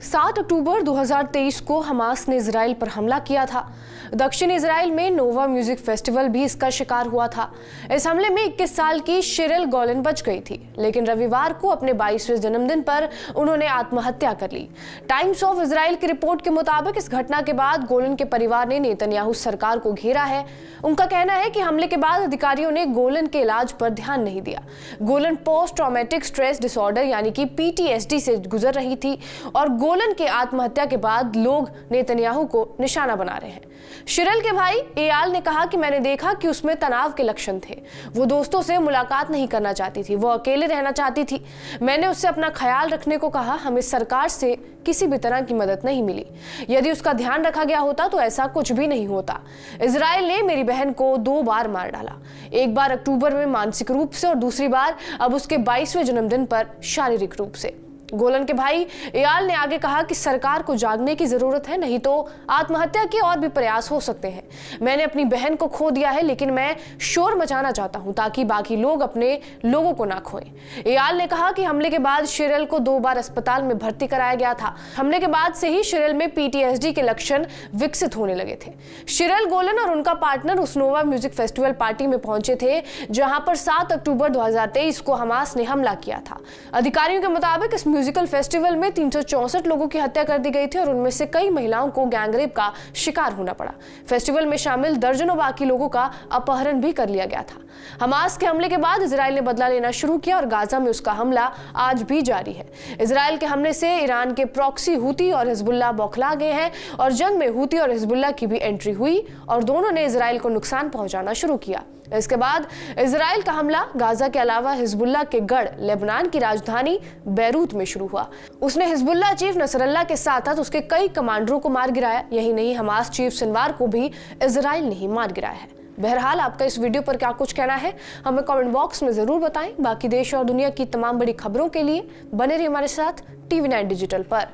7 अक्टूबर 2023 को हमास ने इजराइल पर हमला किया था। दक्षिण इजराइल में नोवा म्यूजिक फेस्टिवल भी इसका शिकार हुआ था। इस हमले में 21 साल की शिरिल गोलन बच गई थी, लेकिन रविवार को अपने 22वें जन्मदिन पर उन्होंने आत्महत्या कर ली। टाइम्स ऑफ इजराइल की रिपोर्ट के मुताबिक इस घटना के बाद गोलन के परिवार ने नेतन्याहू सरकार को घेरा है। उनका कहना है कि हमले के बाद अधिकारियों ने गोलन के इलाज पर ध्यान नहीं दिया। गोलन पोस्ट ट्रॉमेटिक स्ट्रेस डिसऑर्डर यानी कि PTSD से गुजर रही थी और गोलन के आत्महत्या के बाद लोग नेतन्याहू को निशाना बना रहे हैं। शिरिल के भाई एयाल ने कहा कि मैंने देखा कि उसमें तनाव के लक्षण थे। वो दोस्तों से मुलाकात नहीं करना चाहती थी, वो अकेले रहना चाहती थी। मैंने उससे अपना ख्याल रखने को कहा। हमें सरकार से किसी भी तरह की मदद नहीं मिली। यदि उसका ध्यान रखा गया होता तो ऐसा कुछ भी नहीं होता। इजराइल ने मेरी बहन को 2 बार मार डाला, एक बार अक्टूबर में मानसिक रूप से और दूसरी बार अब उसके 22वें जन्मदिन पर शारीरिक रूप से। गोलन के भाई एयाल ने आगे कहा कि सरकार को जागने की जरूरत है, नहीं तो आत्महत्या के और भी प्रयास हो सकते हैं। मैंने अपनी बहन को खो दिया है, लेकिन मैं शोर मचाना चाहता हूं ताकि बाकी लोग अपने लोगों को ना खोएं। एयाल ने कहा कि हमले के बाद शिरिल को 2 बार अस्पताल में भर्ती कराया गया था। हमले के बाद से ही शिरिल में PTSD के लक्षण विकसित होने लगे थे। शिरिल, गोलन और उनका पार्टनर उस नोवा म्यूजिक फेस्टिवल पार्टी में पहुंचे थे जहां पर 7 अक्टूबर 2023 को हमास ने हमला किया था। अधिकारियों के मुताबिक इस म्यूजिकल फेस्टिवल में 364 लोगों की हत्या कर दी गई थी और उनमें से कई महिलाओं को गैंगरेप का शिकार होना पड़ा। फेस्टिवल में शामिल दर्जनों बाकी लोगों का अपहरण भी कर लिया गया था। हमास के हमले के बाद इजराइल ने बदला लेना शुरू किया और गाजा में उसका हमला आज भी जारी है। इजराइल के हमले से ईरान के प्रॉक्सी हूती और हिजबुल्लाह बौखला गए हैं और जंग में हूती और हिजबुल्लाह की भी एंट्री हुई और दोनों ने इजराइल को नुकसान पहुंचाना शुरू किया। इसके बाद इजराइल का हमला गाजा के अलावा हिजबुल्लाह के गढ़ लेबनान की राजधानी बैरूत में शुरू हुआ। उसने हिजबुल्लाह चीफ नसरल्लाह के साथ उसके कई कमांडरों को मार गिराया। यही नहीं, हमास चीफ सिनवार को भी इजराइल ने ही मार गिराया है। बहरहाल, आपका इस वीडियो पर क्या कुछ कहना है हमें कमेंट बॉक्स में जरूर बताएं। बाकी देश और दुनिया की तमाम बड़ी खबरों के लिए बने रहिए हमारे साथ TV9 डिजिटल पर।